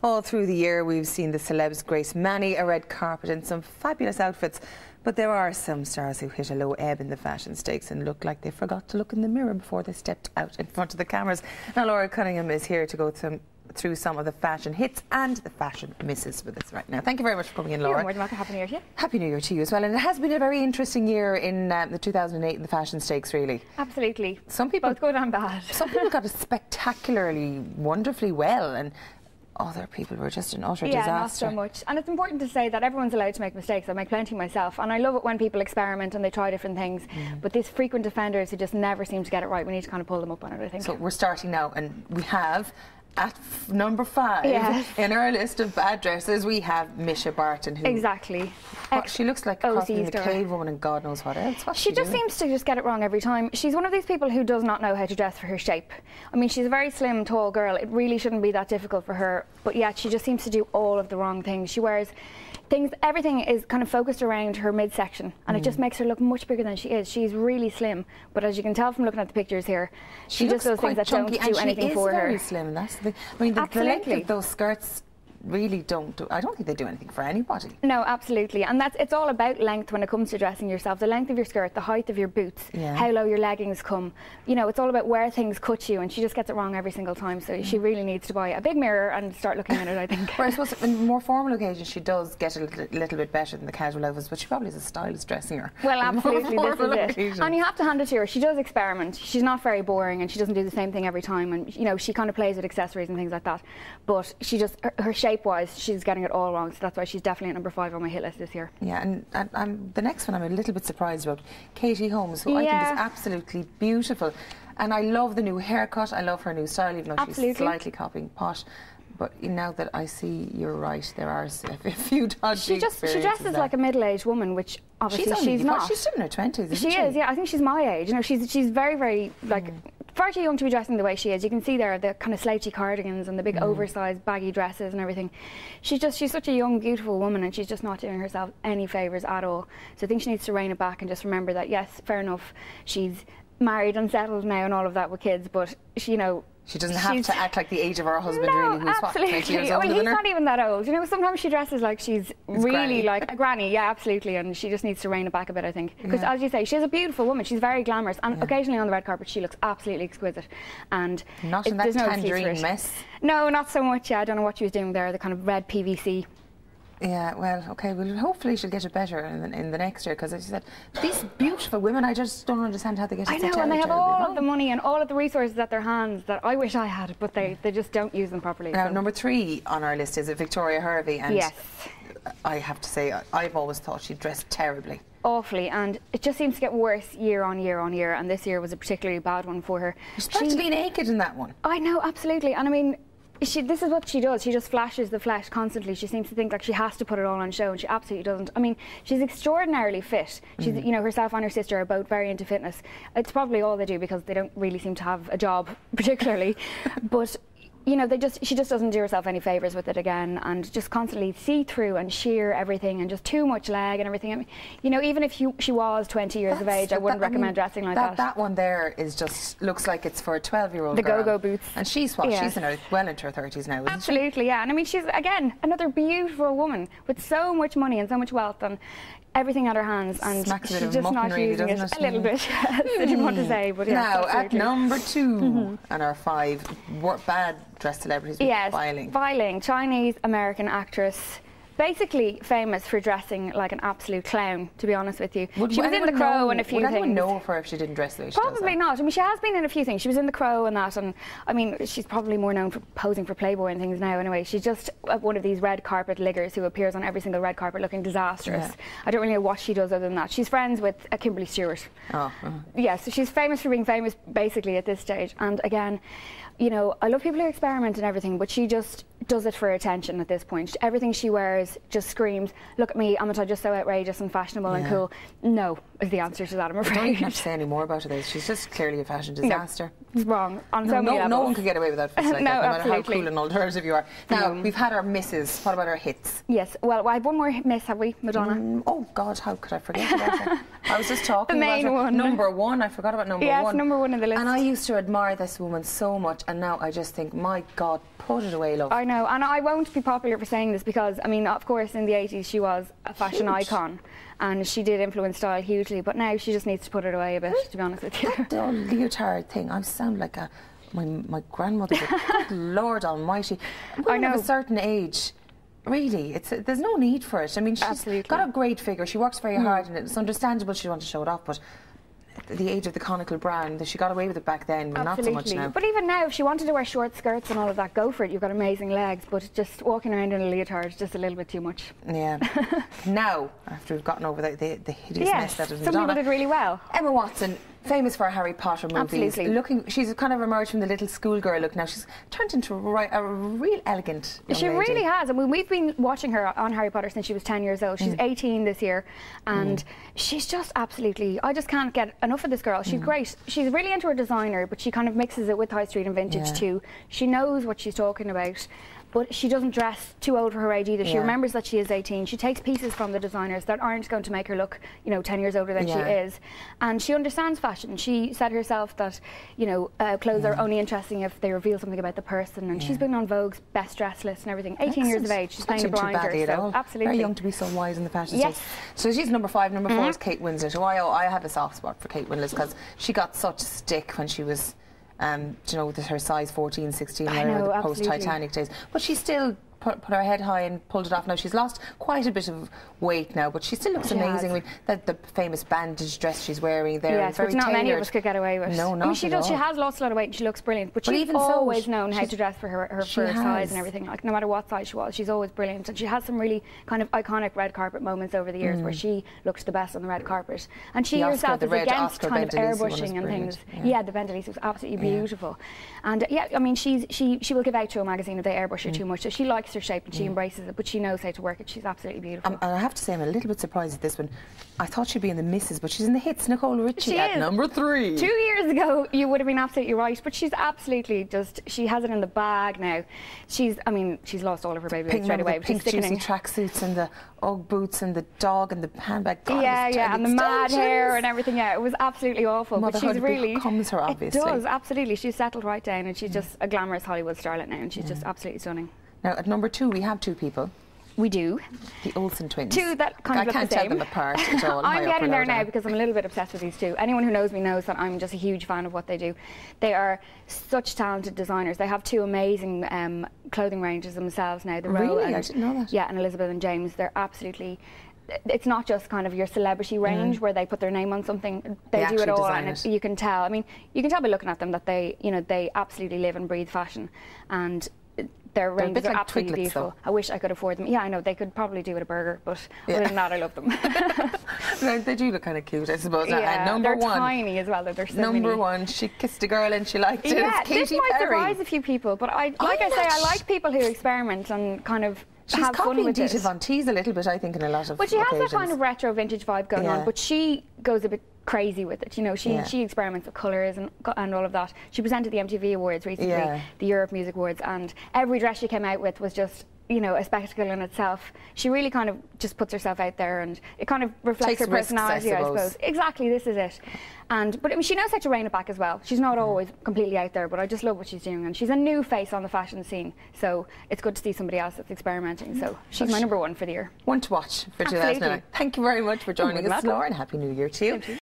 All through the year, we've seen the celebs grace many a red carpet in some fabulous outfits. But there are some stars who hit a low ebb in the fashion stakes and look like they forgot to look in the mirror before they stepped out in front of the cameras. Now, Laura Cunningham is here to go through some of the fashion hits and the fashion misses with us right now. Thank you very much for coming in, Laura. You're more than welcome. Happy New Year to you. Happy New Year to you as well. And it has been a very interesting year in the 2008 in the fashion stakes, really. Absolutely. Some people both good and bad. Some people got it spectacularly, wonderfully well, and other people were just an utter disaster. Yeah, not so much. And it's important to say that everyone's allowed to make mistakes. I make plenty myself, and I love it when people experiment and they try different things. But these frequent offenders who just never seem to get it right, we need to kind of pull them up on it, I think. So we're starting now, and we have at number 5 in our list of bad dresses, we have Misha Barton. Who exactly. She looks like a the cave woman and God knows what else. What's she just seems to just get it wrong every time. She's one of these people who does not know how to dress for her shape. I mean, she's a very slim, tall girl. It really shouldn't be that difficult for her, but yet she just seems to do all of the wrong things. She wears things, everything is kind of focused around her midsection, and it just makes her look much bigger than she is. She's really slim, but as you can tell from looking at the pictures here, she just does things that don't do anything for her. She is very slim, and that's the thing. I mean, the length of those skirts really I don't think they do anything for anybody. No, absolutely. And it's all about length when it comes to dressing yourself. The length of your skirt, the height of your boots, how low your leggings come. You know, it's all about where things cut you, and she just gets it wrong every single time. So she really needs to buy a big mirror and start looking at it, I think. Well, I suppose in more formal occasions she does get a little bit better than the casual outfits, but she probably is a stylist dressing her. Well, absolutely, this is it. And you have to hand it to her. She does experiment. She's not very boring, and she doesn't do the same thing every time. And, you know, she kind of plays with accessories and things like that. But she just, her shape-wise, she's getting it all wrong, so that's why she's definitely at number 5 on my hit list this year. Yeah, and the next one I'm a little bit surprised about, Katie Holmes, who I think is absolutely beautiful. And I love the new haircut, I love her new style, even though she's slightly copying Posh. But now that I see you're right, there are a few dodgy experiences. She dresses like a middle-aged woman, which obviously she's not. She's still in her 20s, isn't she? She is, yeah. I think she's my age. You know, she's very, very, like, far too young to be dressing the way she is. You can see there the kind of slouchy cardigans and the big oversized baggy dresses and everything. She's such a young, beautiful woman, and she's just not doing herself any favours at all. So I think she needs to rein it back and just remember that, yes, fair enough, she's married and settled now and all of that with kids, but she, you know, she doesn't have to act like the age of her husband, really, who's what, 20 years older than her? He's not even that old. You know, sometimes she dresses like she's really like a granny. Yeah, absolutely, and she just needs to rein it back a bit, I think. Because as you say, she's a beautiful woman. She's very glamorous, and occasionally on the red carpet she looks absolutely exquisite. And not in that tangerine mess. No, not so much. Yeah, I don't know what she was doing there. The kind of red PVC. Yeah, well, okay, well, hopefully she'll get it better in the next year, because as you said, these beautiful women, I just don't understand how they get it. I know, and they have all of the money and all of the resources at their hands that I wish I had, but they just don't use them properly. Now, number 3 on our list is Victoria Hervey, and yes, I have to say, I've always thought she dressed terribly. Awfully, and it just seems to get worse year on year on year, and this year was a particularly bad one for her. She's supposed to be naked in that one. I know, absolutely, and I mean, this is what she does. She just flashes the flesh constantly. She seems to think like she has to put it all on show, and she absolutely doesn't. I mean, she's extraordinarily fit. She's, you know, herself and her sister are both very into fitness. It's probably all they do because they don't really seem to have a job particularly. But you know, she just doesn't do herself any favours with it again, and just constantly see-through and sheer everything, and just too much leg and everything. I mean, you know, even if she was 20 years of age, I wouldn't recommend dressing like that. That one there is just looks like it's for a 12-year-old girl. The go-go boots. And she's what? She's well into her 30s now, isn't Absolutely, she? Yeah. And I mean, she's, again, another beautiful woman with so much money and so much wealth and everything at her hands, and she's just not using it a little bit. I didn't want to say, but yeah. Now, at number 2 and our 5 bad dressed celebrities, Elaine. Elaine, Chinese-American actress. Basically famous for dressing like an absolute clown, to be honest with you. She was in The Crow and a few things. Would anyone know her if she didn't dress the way she does? Probably not. I mean, she has been in a few things. She was in The Crow and that, and I mean, she's probably more known for posing for Playboy and things now anyway. She's just one of these red carpet liggers who appears on every single red carpet looking disastrous. I don't really know what she does other than that. She's friends with Kimberly Stewart. Yeah, so she's famous for being famous basically at this stage. And again, you know, I love people who experiment and everything, but she just does it for attention at this point. Everything she wears just screams, look at me, I'm just so outrageous and fashionable and cool. No, is the answer to that, I'm afraid. I don't even have to say any more about it. She's just clearly a fashion disaster. No, it's wrong on so many levels. No one could get away with outfits like that, no matter how cool and alternative you are. Now, we've had our misses. What about our hits? Yes, well, I have one more miss, have we, Madonna? Oh, God, how could I forget about her? I was just talking the main about her. one. Number one. I forgot about number one. Yes, number one in the list. And I used to admire this woman so much, and now I just think, my God, put it away, love. I know, and I won't be popular for saying this because, I mean, of course, in the 80s she was a fashion icon, and she did influence style hugely, but now she just needs to put it away a bit, to be honest with you. The old leotard thing, I sound like my grandmother, but good Lord almighty. Women of a certain age, really, there's no need for it. I mean, she's got a great figure, she works very hard, and it's understandable she wants to show it off, but at the age of the conical brown, she got away with it back then, but not so much now. But even now, if she wanted to wear short skirts and all of that, go for it. You've got amazing legs, but just walking around in a leotard is just a little bit too much. Yeah. Now, after we've gotten over the hideous mess that is Madonna, some people did really well. Emma Watson, famous for her Harry Potter movies. Absolutely. She's kind of emerged from the little schoolgirl look now. She's turned into a real elegant young She lady. really has. I mean, we've been watching her on Harry Potter since she was 10 years old. She's 18 this year, and she's just absolutely, I just can't get enough of this girl. She's great. She's really into her designer, but she kind of mixes it with high street and vintage too. She knows what she's talking about. But she doesn't dress too old for her age either. She remembers that she is 18. She takes pieces from the designers that aren't going to make her look, 10 years older than she is. And she understands fashion. She said herself that, clothes are only interesting if they reveal something about the person. And she's been on Vogue's best dress list and everything. 18 years of age. She's playing a blinder. So absolutely. Very young to be so wise in the fashion stage. So she's number 5. Number 4 is Kate Winslet. Oh, I have a soft spot for Kate Winslet because she got such stick when she was with her size 14, 16, the post-Titanic days. But she still put her head high and pulled it off. Now she's lost quite a bit of weight now, but she still looks amazing. I mean, the famous bandage dress she's wearing there, yes, very which not tailored. many of us could get away with. No, not I mean, she at does. all. She has lost a lot of weight and she looks brilliant. But she's always known how to dress for her size and everything. Like no matter what size she was, she's always brilliant. And she has some really kind of iconic red carpet moments over the years where she looks the best on the red carpet. And she herself is against kind of airbushing and things. Yeah, the Bendelise was absolutely beautiful. And I mean, she will give out to a magazine if they airbrush her too much. So she likes her shape and she embraces it, but she knows how to work it. She's absolutely beautiful. And I have to say, I'm a little bit surprised at this one. I thought she'd be in the misses, but she's in the hits. Nicole Richie at number 3. 2 years ago, you would have been absolutely right, but she's absolutely she has it in the bag now. She's lost all of her baby weight straight away. The pink juicy tracksuits and the Ugg boots and the dog and the handbag. God, and the mad hair and everything. Yeah, it was absolutely awful. Motherhood but she's really becomes her, obviously. It does, absolutely. She's settled right down, and she's just a glamorous Hollywood starlet now, and she's just absolutely stunning. Now, at number 2, we have 2 people. We do. The Olsen twins. 2 that kind of look the same. I can't tell them apart at all. I'm getting there now because I'm a little bit obsessed with these 2. Anyone who knows me knows that I'm just a huge fan of what they do. They are such talented designers. They have 2 amazing clothing ranges themselves now. The really? I didn't know that. Yeah, and Elizabeth and James. They're absolutely... It's not just kind of your celebrity range where they put their name on something. They do it all, and you can tell. I mean, you can tell by looking at them that they absolutely live and breathe fashion, and their ranges are absolutely beautiful. I wish I could afford them. Yeah, I know they could probably do with a burger, but other than that, I love them. No, they do look kind of cute, I suppose. Yeah, and number 1, they're tiny as well. They're so number 1, she kissed a girl and she liked it. Yeah, It's Katy this might Perry. surprise a few people, but I like people who experiment and kind of. She's have fun with Dita Von Teese a little bit, I think, in a lot of But she occasions. has that kind of retro vintage vibe going on, but she goes a bit crazy with it. She experiments with colours and all of that. She presented the MTV Awards recently, the Europe Music Awards, and every dress she came out with was just a spectacle in itself. She really kind of just puts herself out there, and it kind of reflects her personality, I suppose. Exactly, this is it. But I mean, she knows how to rein it back as well. She's not always completely out there, but I just love what she's doing, and she's a new face on the fashion scene. So it's good to see somebody else that's experimenting. So she's my number 1 for the year. One to watch for 2009. Thank you very much for joining us, Laura, and Happy New Year to you.